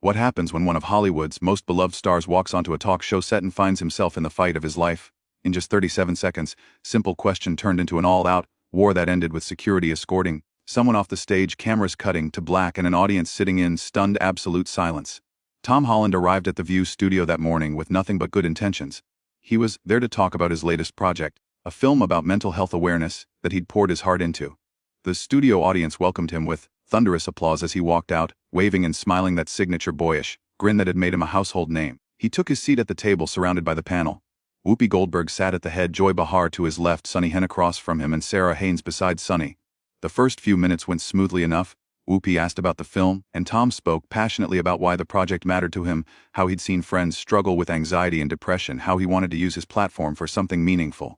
What happens when one of Hollywood's most beloved stars walks onto a talk show set and finds himself in the fight of his life? In just 37 seconds, simple question turned into an all-out war that ended with security escorting someone off the stage, cameras cutting to black, and an audience sitting in stunned absolute silence. Tom Holland arrived at the View studio that morning with nothing but good intentions. He was there to talk about his latest project, a film about mental health awareness that he'd poured his heart into. The studio audience welcomed him with thunderous applause as he walked out, waving and smiling that signature boyish grin that had made him a household name. He took his seat at the table surrounded by the panel. Whoopi Goldberg sat at the head, Joy Behar to his left, Sonny Henn across from him, and Sarah Haynes beside Sonny. The first few minutes went smoothly enough. Whoopi asked about the film, and Tom spoke passionately about why the project mattered to him, how he'd seen friends struggle with anxiety and depression, how he wanted to use his platform for something meaningful.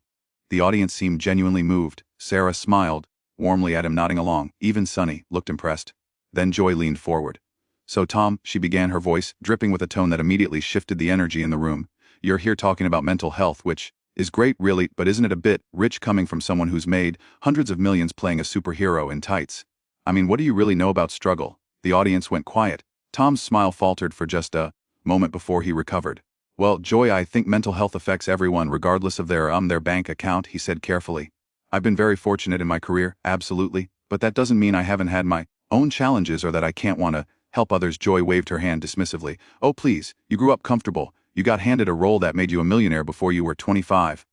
The audience seemed genuinely moved. Sarah smiled warmly at him, nodding along. Even Sonny looked impressed. Then Joy leaned forward. "So Tom," she began, her voice dripping with a tone that immediately shifted the energy in the room, "you're here talking about mental health, which is great really, but isn't it a bit rich coming from someone who's made hundreds of millions playing a superhero in tights? I mean, what do you really know about struggle?" The audience went quiet. Tom's smile faltered for just a moment before he recovered. "Well, Joy, I think mental health affects everyone regardless of their bank account," he said carefully. "I've been very fortunate in my career, absolutely, but that doesn't mean I haven't had my own challenges or that I can't want to help others." Joy waved her hand dismissively. "Oh please, you grew up comfortable. You got handed a role that made you a millionaire before you were 25.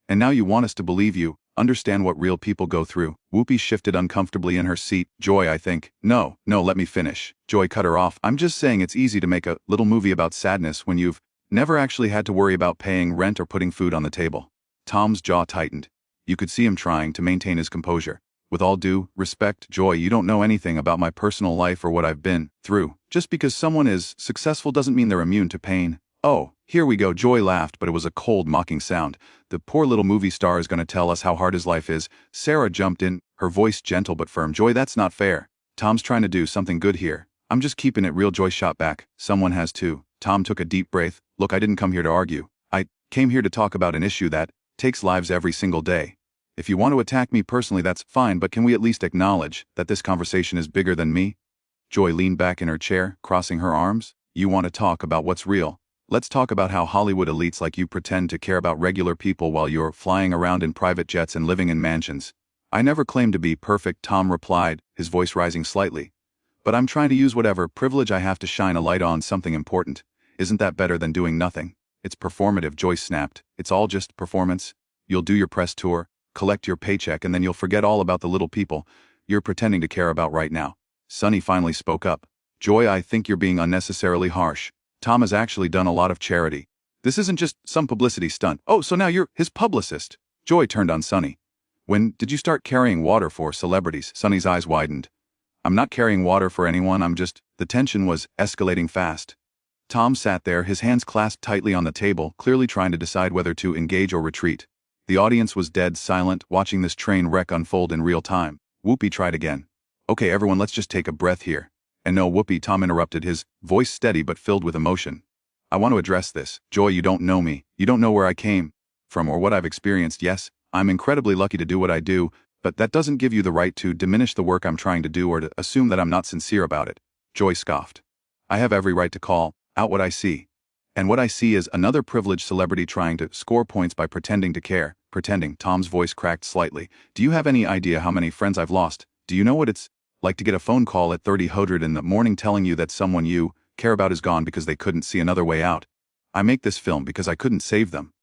And now you want us to believe you understand what real people go through." Whoopi shifted uncomfortably in her seat. "Joy, I think—" No, let me finish." Joy cut her off. "I'm just saying it's easy to make a little movie about sadness when you've never actually had to worry about paying rent or putting food on the table." Tom's jaw tightened. You could see him trying to maintain his composure. "With all due respect, Joy, you don't know anything about my personal life or what I've been through. Just because someone is successful doesn't mean they're immune to pain." "Oh, here we go." Joy laughed, but it was a cold, mocking sound. "The poor little movie star is going to tell us how hard his life is." Sarah jumped in, her voice gentle but firm. "Joy, that's not fair. Tom's trying to do something good here. I'm just keeping it real." Joy shot back. "Someone has too." Tom took a deep breath. "Look, I didn't come here to argue. I came here to talk about an issue that takes lives every single day. If you want to attack me personally, that's fine, but can we at least acknowledge that this conversation is bigger than me?" Joy leaned back in her chair, crossing her arms. "You want to talk about what's real? Let's talk about how Hollywood elites like you pretend to care about regular people while you're flying around in private jets and living in mansions." "I never claimed to be perfect," Tom replied, his voice rising slightly. "But I'm trying to use whatever privilege I have to shine a light on something important. Isn't that better than doing nothing?" "It's performative," Joy snapped. "It's all just performance. You'll do your press tour, collect your paycheck, and then you'll forget all about the little people you're pretending to care about right now." Sonny finally spoke up. "Joy, I think you're being unnecessarily harsh. Tom has actually done a lot of charity. This isn't just some publicity stunt." "Oh, so now you're his publicist?" Joy turned on Sonny. "When did you start carrying water for celebrities?" Sonny's eyes widened. "I'm not carrying water for anyone, I'm just—" The tension was escalating fast. Tom sat there, his hands clasped tightly on the table, clearly trying to decide whether to engage or retreat. The audience was dead silent, watching this train wreck unfold in real time. Whoopi tried again. "Okay, everyone, let's just take a breath here." "And no, Whoopi," Tom interrupted, his voice steady but filled with emotion. "I want to address this. Joy, you don't know me. You don't know where I came from or what I've experienced. Yes, I'm incredibly lucky to do what I do, but that doesn't give you the right to diminish the work I'm trying to do or to assume that I'm not sincere about it." Joy scoffed. "I have every right to call out what I see. And what I see is another privileged celebrity trying to score points by pretending to care." "Pretending?" Tom's voice cracked slightly. "Do you have any idea how many friends I've lost? Do you know what it's like to get a phone call at 30 in the morning telling you that someone you care about is gone because they couldn't see another way out? I make this film because I couldn't save them.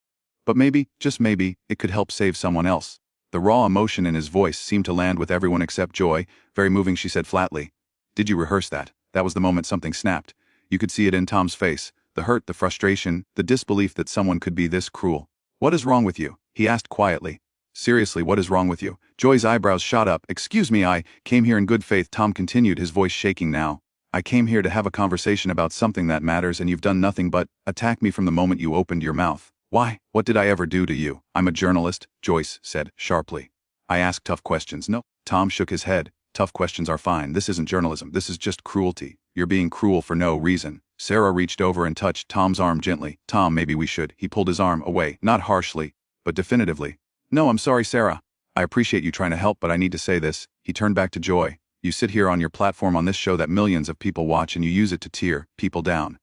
But maybe, just maybe, it could help save someone else." The raw emotion in his voice seemed to land with everyone except Joy. "Very moving," she said flatly. "Did you rehearse that?" That was the moment something snapped. You could see it in Tom's face. The hurt, the frustration, the disbelief that someone could be this cruel. "What is wrong with you?" he asked quietly. "Seriously, what is wrong with you?" Joy's eyebrows shot up. "Excuse me, I came here in good faith," Tom continued, his voice shaking now. "I came here to have a conversation about something that matters, and you've done nothing but attack me from the moment you opened your mouth." "Why? What did I ever do to you?" "I'm a journalist," Joyce said sharply. "I ask tough questions." "No." Tom shook his head. "Tough questions are fine. This isn't journalism. This is just cruelty. You're being cruel for no reason." Sarah reached over and touched Tom's arm gently. "Tom, maybe we should." He pulled his arm away, not harshly, but definitively. "No, I'm sorry, Sarah. I appreciate you trying to help, but I need to say this." He turned back to Joy. You sit here on your platform on this show that millions of people watch and you use it to tear people down.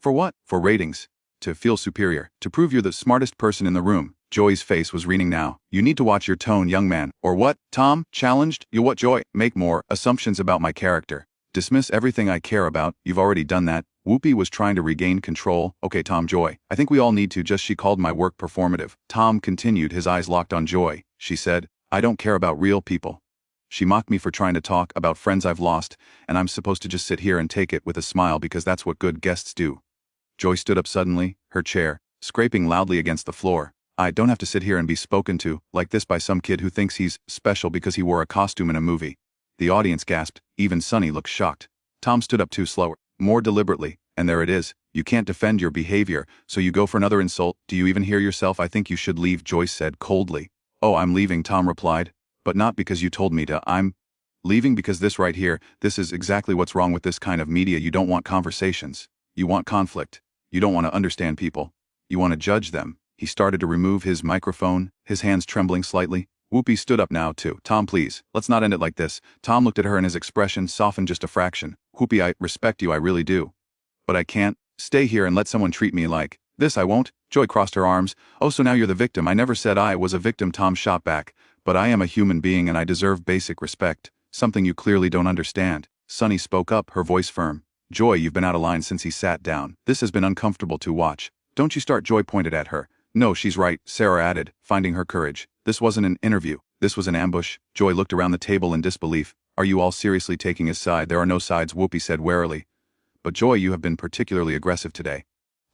For what? For ratings. To feel superior. To prove you're the smartest person in the room. Joy's face was wreathing now. You need to watch your tone, young man. Or what? Tom challenged. You what, Joy? Make more assumptions about my character. Dismiss everything I care about. You've already done that. Whoopi was trying to regain control. Okay, Tom, Joy. I think we all need to. She called my work performative. Tom continued, his eyes locked on Joy. She said, I don't care about real people. She mocked me for trying to talk about friends I've lost, and I'm supposed to just sit here and take it with a smile because that's what good guests do. Joy stood up suddenly, her chair scraping loudly against the floor. I don't have to sit here and be spoken to like this by some kid who thinks he's special because he wore a costume in a movie. The audience gasped. Even Sonny looked shocked. Tom stood up too slower, more deliberately, and there it is. You can't defend your behavior, so you go for another insult. Do you even hear yourself? I think you should leave, Joyce said coldly. Oh, I'm leaving, Tom replied. But not because you told me to. I'm leaving because this right here, this is exactly what's wrong with this kind of media. You don't want conversations. You want conflict. You don't want to understand people. You want to judge them. He started to remove his microphone, his hands trembling slightly. Whoopi stood up now too. Tom, please, let's not end it like this. Tom looked at her and his expression softened just a fraction. Whoopi, I respect you, I really do. But I can't stay here and let someone treat me like this. I won't. Joy crossed her arms. Oh, so now you're the victim. I never said I was a victim, Tom shot back. But I am a human being and I deserve basic respect. Something you clearly don't understand. Sonny spoke up, her voice firm. Joy, you've been out of line since he sat down. This has been uncomfortable to watch. Don't you start. Joy pointed at her. No, she's right, Sarah added, finding her courage. This wasn't an interview. This was an ambush. Joy looked around the table in disbelief. Are you all seriously taking his side? There are no sides, Whoopi said warily. But Joy, you have been particularly aggressive today.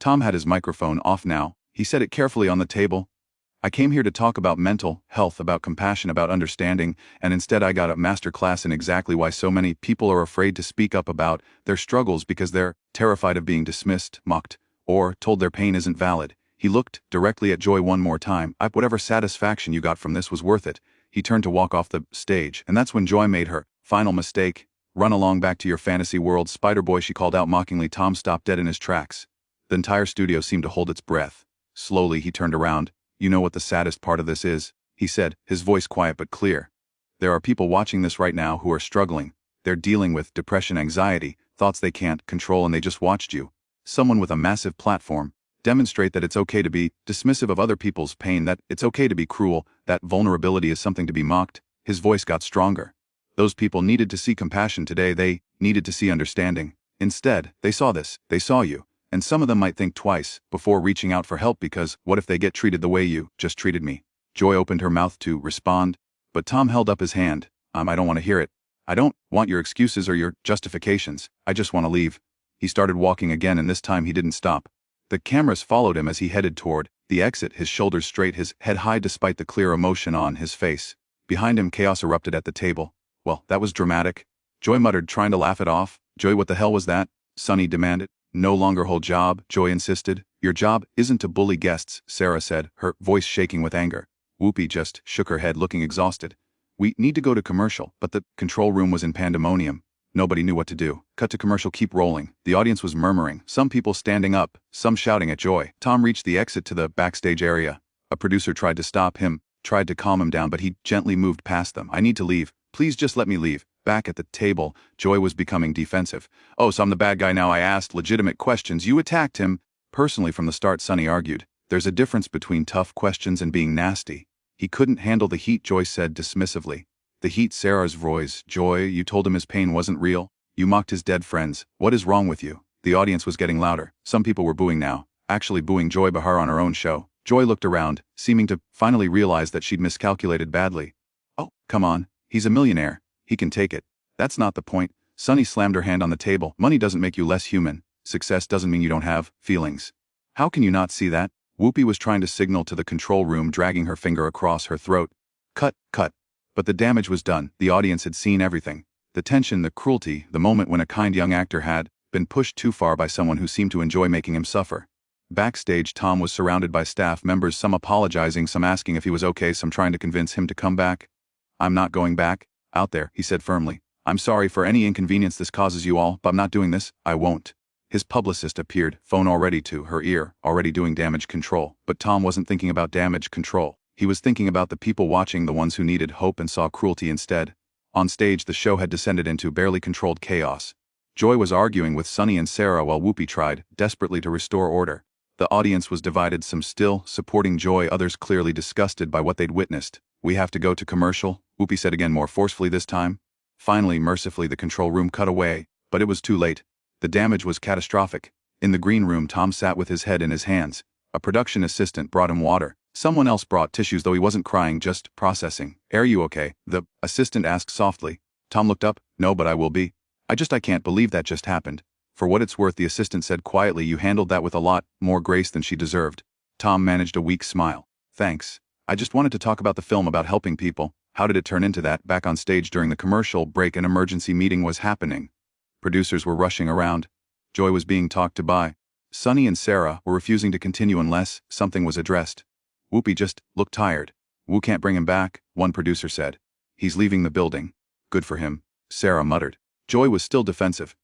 Tom had his microphone off now. He set it carefully on the table. I came here to talk about mental health, about compassion, about understanding, and instead I got a master class in exactly why so many people are afraid to speak up about their struggles because they're terrified of being dismissed, mocked, or told their pain isn't valid. He looked directly at Joy one more time. Whatever satisfaction you got from this was worth it. He turned to walk off the stage, and that's when Joy made her final mistake. Run along back to your fantasy world, Spider-Boy, she called out mockingly. Tom stopped dead in his tracks. The entire studio seemed to hold its breath. Slowly he turned around. You know what the saddest part of this is? He said, his voice quiet but clear. There are people watching this right now who are struggling. They're dealing with depression, anxiety, thoughts they can't control, and they just watched you, someone with a massive platform, demonstrate that it's okay to be dismissive of other people's pain, that it's okay to be cruel, that vulnerability is something to be mocked. His voice got stronger. Those people needed to see compassion today. They needed to see understanding. Instead, they saw this. They saw you. And some of them might think twice before reaching out for help because what if they get treated the way you just treated me? Joy opened her mouth to respond, but Tom held up his hand. I don't want to hear it. I don't want your excuses or your justifications. I just want to leave. He started walking again, and this time he didn't stop. The cameras followed him as he headed toward the exit, his shoulders straight, his head high despite the clear emotion on his face. Behind him, chaos erupted at the table. Well, that was dramatic. Joy muttered, trying to laugh it off. Joy, what the hell was that? Sonny demanded. No longer whole job, Joy insisted. Your job isn't to bully guests, Sarah said, her voice shaking with anger. Whoopi just shook her head, looking exhausted. We need to go to commercial, but the control room was in pandemonium. Nobody knew what to do. Cut to commercial, keep rolling. The audience was murmuring, some people standing up, some shouting at Joy. Tom reached the exit to the backstage area. A producer tried to stop him, tried to calm him down, but he gently moved past them. I need to leave. Please just let me leave. Back at the table, Joy was becoming defensive. Oh, so I'm the bad guy now? I asked legitimate questions. You attacked him. Personally from the start, Sonny argued. There's a difference between tough questions and being nasty. He couldn't handle the heat, Joy said dismissively. The heat, Sarah's voice. Joy, you told him his pain wasn't real. You mocked his dead friends. What is wrong with you? The audience was getting louder. Some people were booing now, actually booing Joy Behar on her own show. Joy looked around, seeming to finally realize that she'd miscalculated badly. Oh, come on. He's a millionaire. He can take it. That's not the point. Sonny slammed her hand on the table. Money doesn't make you less human. Success doesn't mean you don't have feelings. How can you not see that? Whoopi was trying to signal to the control room, dragging her finger across her throat. Cut, cut. But the damage was done. The audience had seen everything. The tension, the cruelty, the moment when a kind young actor had been pushed too far by someone who seemed to enjoy making him suffer. Backstage, Tom was surrounded by staff members, some apologizing, some asking if he was okay, some trying to convince him to come back. I'm not going back. Out there, he said firmly. I'm sorry for any inconvenience this causes you all, but I'm not doing this. I won't. His publicist appeared, phone already to her ear, already doing damage control. But Tom wasn't thinking about damage control. He was thinking about the people watching, the ones who needed hope and saw cruelty instead. On stage, the show had descended into barely controlled chaos. Joy was arguing with Sunny and Sarah while Whoopi tried, desperately, to restore order. The audience was divided, some still supporting Joy, others clearly disgusted by what they'd witnessed. "We have to go to commercial," Whoopi said again, more forcefully this time. Finally, mercifully, the control room cut away, but it was too late. The damage was catastrophic. In the green room, Tom sat with his head in his hands. A production assistant brought him water. Someone else brought tissues, though he wasn't crying, just processing. "Are you okay?" the assistant asked softly. Tom looked up. "No, but I will be. I can't believe that just happened." "For what it's worth," the assistant said quietly, "you handled that with a lot more grace than she deserved." Tom managed a weak smile. "Thanks. I just wanted to talk about the film, about helping people." How did it turn into that? Back on stage during the commercial break, an emergency meeting was happening. Producers were rushing around. Joy was being talked to by. Sunny and Sarah were refusing to continue unless something was addressed. Whoopi just looked tired. "Woo can't bring him back," one producer said. "He's leaving the building." "Good for him," Sarah muttered. Joy was still defensive.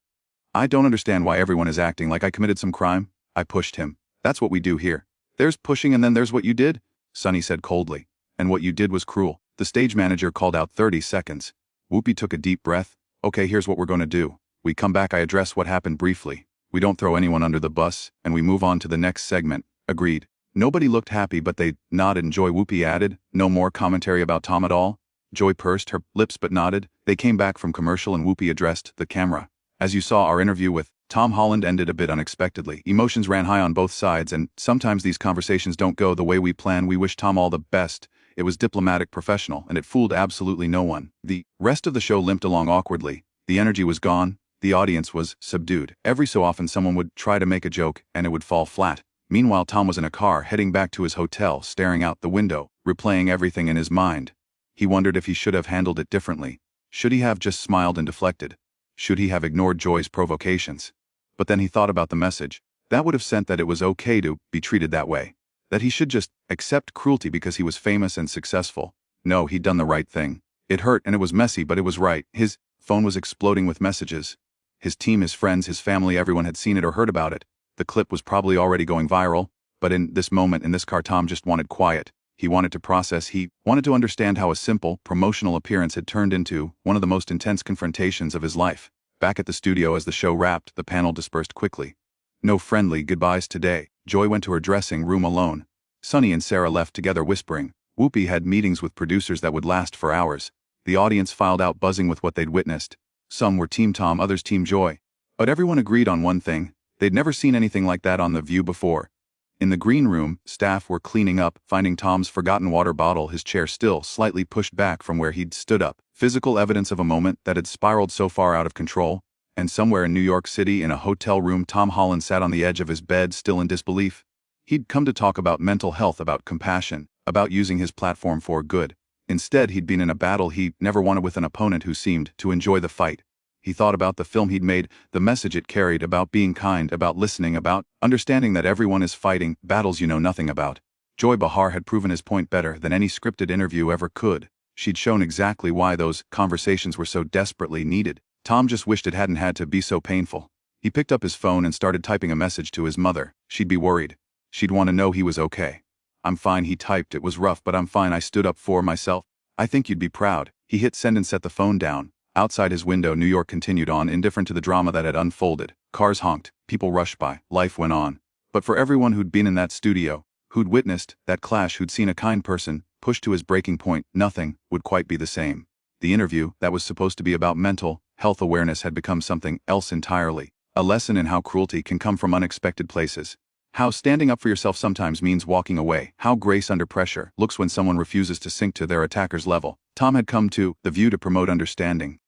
"I don't understand why everyone is acting like I committed some crime. I pushed him. That's what we do here." "There's pushing and then there's what you did," Sunny said coldly. "And what you did was cruel." The stage manager called out 30 seconds. Whoopi took a deep breath. "Okay, here's what we're going to do. We come back, I address what happened briefly. We don't throw anyone under the bus, and we move on to the next segment." "Agreed." Nobody looked happy, but they nodded, and Whoopi added, "No more commentary about Tom at all?" Joy pursed her lips but nodded. They came back from commercial and Whoopi addressed the camera. "As you saw, our interview with Tom Holland ended a bit unexpectedly. Emotions ran high on both sides, and sometimes these conversations don't go the way we plan. We wish Tom all the best. It was diplomatic, professional, and it fooled absolutely no one." The rest of the show limped along awkwardly. The energy was gone. The audience was subdued. Every so often someone would try to make a joke, and it would fall flat. Meanwhile, Tom was in a car heading back to his hotel, staring out the window, replaying everything in his mind. He wondered if he should have handled it differently. Should he have just smiled and deflected? Should he have ignored Joy's provocations? But then he thought about the message. That would have sent that it was okay to be treated that way. That he should just accept cruelty because he was famous and successful. No, he'd done the right thing. It hurt and it was messy, but it was right. His phone was exploding with messages. His team, his friends, his family, everyone had seen it or heard about it. The clip was probably already going viral, but in this moment in this car, Tom just wanted quiet. He wanted to process. He wanted to understand how a simple, promotional appearance had turned into one of the most intense confrontations of his life. Back at the studio, as the show wrapped, the panel dispersed quickly. No friendly goodbyes today. Joy went to her dressing room alone. Sunny and Sarah left together, whispering. Whoopi had meetings with producers that would last for hours. The audience filed out, buzzing with what they'd witnessed. Some were Team Tom, others Team Joy. But everyone agreed on one thing. They'd never seen anything like that on The View before. In the green room, staff were cleaning up, finding Tom's forgotten water bottle, his chair still slightly pushed back from where he'd stood up. Physical evidence of a moment that had spiraled so far out of control. And somewhere in New York City, in a hotel room, Tom Holland sat on the edge of his bed, still in disbelief. He'd come to talk about mental health, about compassion, about using his platform for good. Instead, he'd been in a battle he never wanted, with an opponent who seemed to enjoy the fight. He thought about the film he'd made, the message it carried, about being kind, about listening, about understanding that everyone is fighting battles you know nothing about. Joy Behar had proven his point better than any scripted interview ever could. She'd shown exactly why those conversations were so desperately needed. Tom just wished it hadn't had to be so painful. He picked up his phone and started typing a message to his mother. She'd be worried. She'd want to know he was okay. "I'm fine," he typed. "It was rough, but I'm fine. I stood up for myself. I think you'd be proud." He hit send and set the phone down. Outside his window, New York continued on, indifferent to the drama that had unfolded. Cars honked, people rushed by, life went on. But for everyone who'd been in that studio, who'd witnessed that clash, who'd seen a kind person pushed to his breaking point, nothing would quite be the same. The interview, that was supposed to be about mental health awareness, had become something else entirely. A lesson in how cruelty can come from unexpected places. How standing up for yourself sometimes means walking away. How grace under pressure looks when someone refuses to sink to their attacker's level. Tom had come to The View to promote understanding.